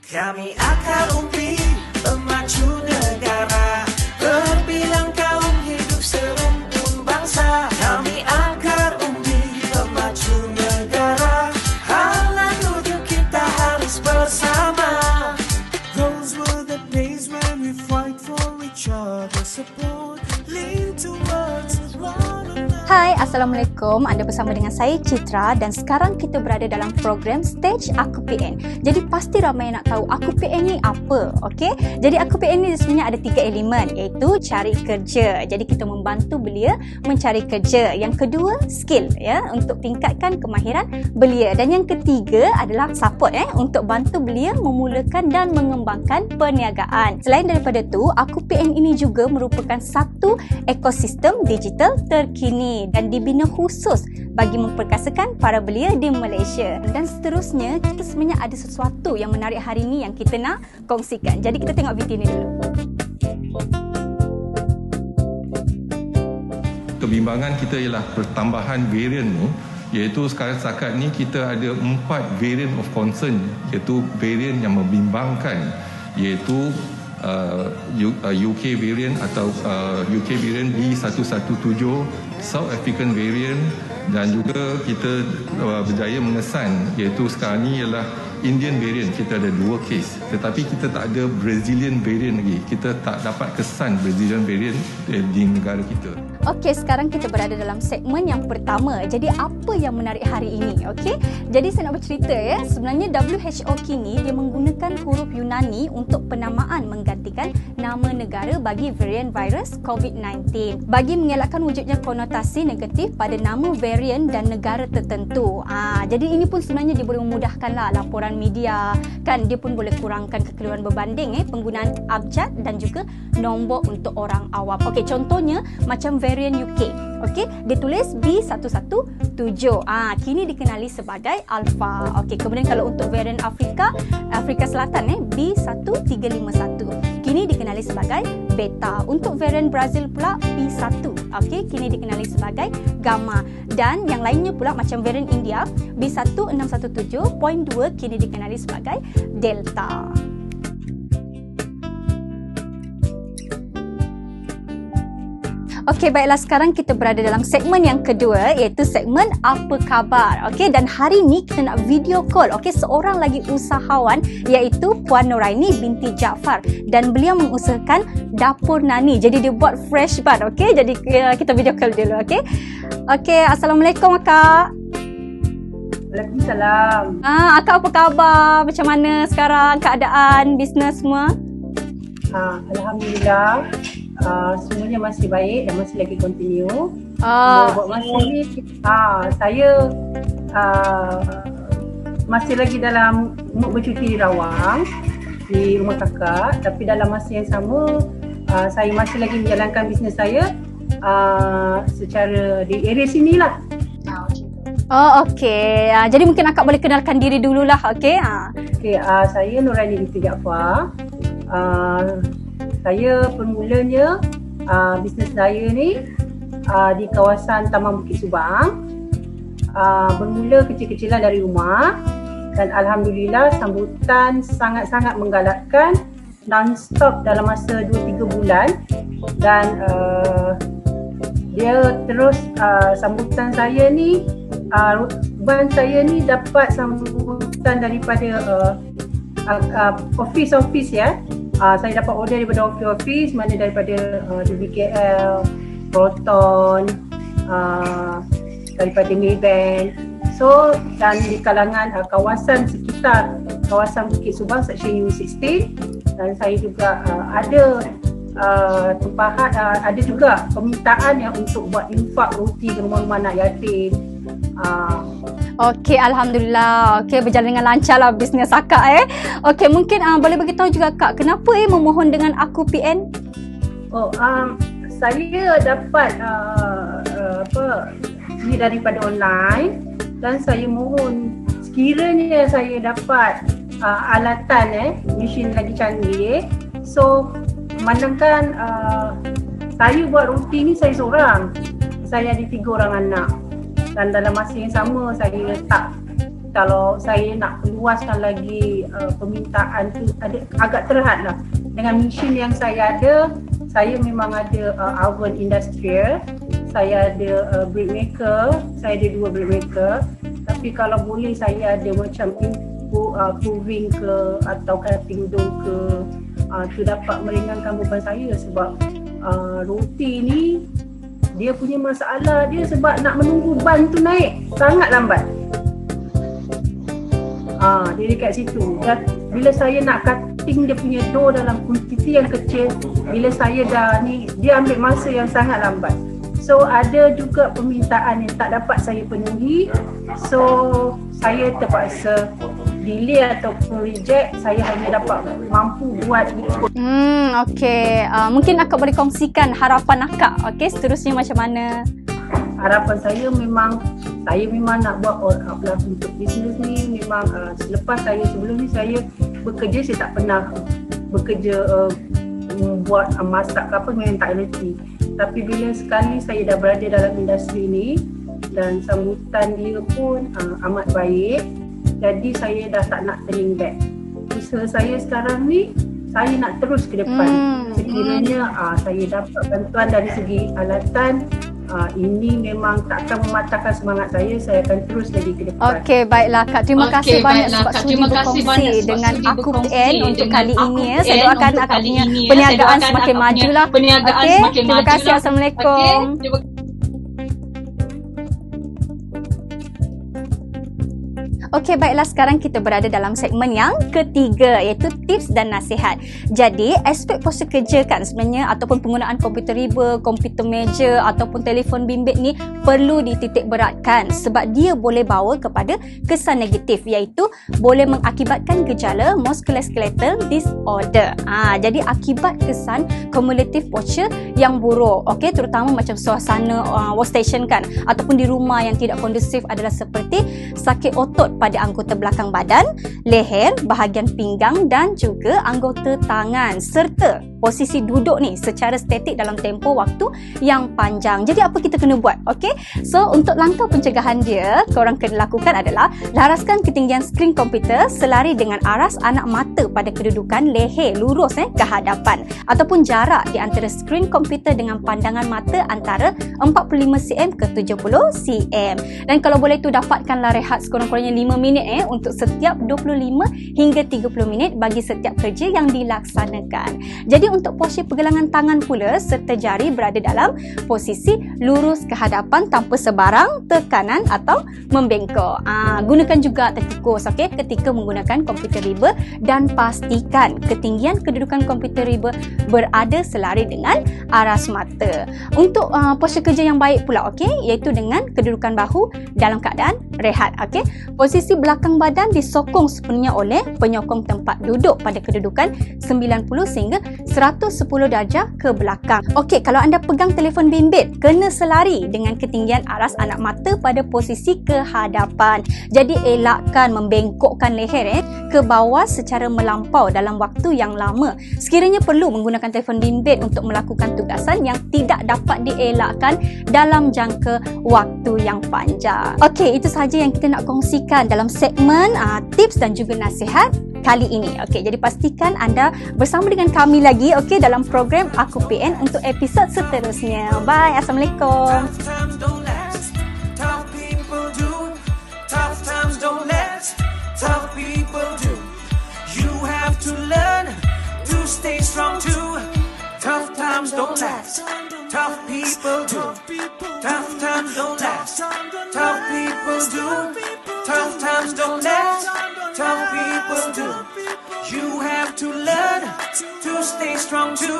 Kami akar umbi, pemacu negara, berbilang kaum hidup serumpun bangsa. Kami akar umbi, pemacu negara, halang tujuh kita harus bersama. Those were the days when we fight for each other, support, lean towards one another. Hai, Assalamualaikum. Anda bersama dengan saya Citra dan sekarang kita berada dalam program Stage Aku PN. Jadi pasti ramai nak tahu Aku PN ni apa, okey? Jadi Aku PN ni sebenarnya ada 3 elemen, iaitu cari kerja. Jadi kita membantu belia mencari kerja. Yang kedua, skill ya, untuk tingkatkan kemahiran belia. Dan yang ketiga adalah support untuk bantu belia memulakan dan mengembangkan perniagaan. Selain daripada tu, Aku PN ini juga merupakan satu ekosistem digital terkini dan dibina khusus bagi memperkasakan para belia di Malaysia. Dan seterusnya, kita sebenarnya ada sesuatu yang menarik hari ini yang kita nak kongsikan. Jadi kita tengok video ni dulu. Kebimbangan kita ialah pertambahan varian ni, iaitu setakat ni kita ada 4 variant of concern, iaitu varian yang membimbangkan, iaitu UK variant atau UK variant B117, South African variant, dan juga kita berjaya mengesan, iaitu sekarang ni ialah Indian variant. Kita ada 2 kes, tetapi kita tak ada Brazilian variant lagi. Kita tak dapat kesan Brazilian variant di negara kita. Okey, sekarang kita berada dalam segmen yang pertama. Jadi apa yang menarik hari ini? Okey. Jadi saya nak bercerita ya. Sebenarnya WHO kini dia menggunakan huruf Yunani untuk penamaan menggantikan nama negara bagi varian virus COVID-19 bagi mengelakkan wujudnya konotasi negatif pada nama varian dan negara tertentu. Jadi ini pun sebenarnya dia boleh memudahkanlah laporan media, kan, dia pun boleh kurangkan kekeliruan berbanding penggunaan abjad dan juga nombor untuk orang awam. Okey, contohnya macam varian UK. Okey, ditulis B117. Kini dikenali sebagai Alpha. Okey, kemudian kalau untuk varian Afrika Selatan B1351. Kini dikenali sebagai Beta. Untuk varian Brazil pula B1. Okey, kini dikenali sebagai Gamma. Dan yang lainnya pula macam varian India B1617.2 kini dikenali sebagai Delta. Okey, baiklah, sekarang kita berada dalam segmen yang kedua, iaitu segmen Apa Khabar. Okey, dan hari ni kita nak video call seorang lagi usahawan, iaitu Puan Noraini binti Jaafar, dan beliau mengusahakan Dapur Nani. Jadi dia buat fresh bun. Okey, jadi kita video call dulu. Okey, Assalamualaikum Akak. Waalaikumsalam. Akak apa khabar? Macam mana sekarang keadaan bisnes semua? Alhamdulillah. Semuanya masih baik dan masih lagi continue. Buat masa ni saya masih lagi dalam mood bercuti di Rawang, di rumah kakak, tapi dalam masa yang sama saya masih lagi menjalankan bisnes saya secara di area sini lah. Okey. Jadi mungkin akak boleh kenalkan diri dululah. Okey. Saya Noraini binti Jaafar. Saya permulanya bisnes saya ni di kawasan Taman Bukit Subang. Bermula kecil-kecilan dari rumah dan alhamdulillah sambutan sangat-sangat menggalakkan, non-stop dalam masa 2-3 bulan, dan dia terus sambutan saya ni, ban saya ni dapat sambutan daripada office ya. Saya dapat order daripada office, mana daripada DBKL, Proton, daripada Maybank. So, dan di kalangan kawasan sekitar kawasan Bukit Subang Section U16, dan saya juga ada tempahan, ada juga permintaan yang untuk buat infak roti ke rumah-rumah anak yatim. Okey, alhamdulillah. Okey, berjalan dengan lancar lah bisnes akak Okey, mungkin boleh beritahu juga Kak, kenapa memohon dengan Aku PN? Saya dapat ini daripada online, dan saya mohon sekiranya saya dapat alatan mesin lagi canggih. So memandangkan saya buat roti ni saya seorang. Saya ada 3 orang anak. Dan dalam masa yang sama saya letak kalau saya nak luaskan lagi permintaan tu agak terhad lah. Dengan mesin yang saya ada, saya memang ada oven industrial, saya ada bread maker, saya ada 2 bread maker. Tapi kalau boleh saya ada macam proving ke atau cutting dough ke, tu dapat meringankan beban saya sebab roti ni dia punya masalah dia sebab nak menunggu ban tu naik sangat lambat. Dia dekat situ. Dan bila saya nak cutting dia punya dough dalam kuantiti yang kecil, bila saya dah ni, dia ambil masa yang sangat lambat. So ada juga permintaan yang tak dapat saya penuhi. So saya terpaksa delay ataupun reject. Saya hanya dapat mampu buat ikut. Okey. Mungkin akak boleh kongsikan harapan akak. Okey, seterusnya macam mana? Harapan saya memang nak buat all out lah untuk bisnes ni. Memang selepas sebelum ni saya bekerja, saya tak pernah bekerja buat masak ke apa, memang tak reti. Tapi bila sekali saya dah berada dalam industri ni dan sambutan dia pun amat baik, jadi saya dah tak nak turning back. Usaha saya sekarang ni, saya nak terus ke depan. Sekiranya saya dapat bantuan dari segi alatan, ini memang takkan mematahkan semangat saya akan terus lagi ke depan. Okey, baiklah Kak. Terima kasih banyak sebab sudi berkongsi dengan Aku PN untuk kali ini. Saya doakan akak punya perniagaan semakin maju lah. Okey, terima kasih. Assalamualaikum. Okey, baiklah, sekarang kita berada dalam segmen yang ketiga, iaitu tips dan nasihat. Jadi, aspek pos kerja kan sebenarnya ataupun penggunaan komputer riba, komputer meja ataupun telefon bimbit ni perlu dititik beratkan sebab dia boleh bawa kepada kesan negatif, iaitu boleh mengakibatkan gejala musculoskeletal disorder. Jadi akibat kesan kumulatif posture yang buruk. Okey, terutama macam suasana workstation kan ataupun di rumah yang tidak kondusif adalah seperti sakit otot pada anggota belakang badan, leher, bahagian pinggang dan juga anggota tangan serta posisi duduk ni secara statik dalam tempoh waktu yang panjang. Jadi apa kita kena buat? Okey. So untuk langkah pencegahan dia, korang kena lakukan adalah laraskan ketinggian skrin komputer selari dengan aras anak mata pada kedudukan leher lurus ke hadapan ataupun jarak di antara skrin komputer dengan pandangan mata antara 45 cm ke 70 cm. Dan kalau boleh tu dapatkanlah rehat sekurang-kurangnya 5 minit untuk setiap 25 hingga 30 minit bagi setiap kerja yang dilaksanakan. Jadi untuk posisi pergelangan tangan pula serta jari berada dalam posisi lurus ke hadapan tanpa sebarang tekanan atau membengkok. Gunakan juga tertikus ketika menggunakan komputer riba dan pastikan ketinggian kedudukan komputer riba berada selari dengan aras mata. Untuk posisi kerja yang baik pula iaitu dengan kedudukan bahu dalam keadaan rehat. Posisi belakang badan disokong sepenuhnya oleh penyokong tempat duduk pada kedudukan 90 sehingga 110 darjah ke belakang. Okey, kalau anda pegang telefon bimbit, kena selari dengan ketinggian aras anak mata pada posisi ke hadapan. Jadi elakkan membengkokkan leher ke bawah secara melampau dalam waktu yang lama. Sekiranya perlu menggunakan telefon bimbit untuk melakukan tugasan yang tidak dapat dielakkan dalam jangka waktu yang panjang. Okey, itu sahaja yang kita nak kongsikan dalam segmen tips dan juga nasihat kali ini. Okey, jadi pastikan anda bersama dengan kami lagi dalam program Aku PN untuk episod seterusnya. Bye. Assalamualaikum. Tough times don't last. Tough people do. Tough times don't last. Tough people do. You have to learn to stay strong too. Tough times don't last. Tough people do. Tough times don't last. Tough people do. Tough times don't last. Tough people do. You have to learn to stay strong too.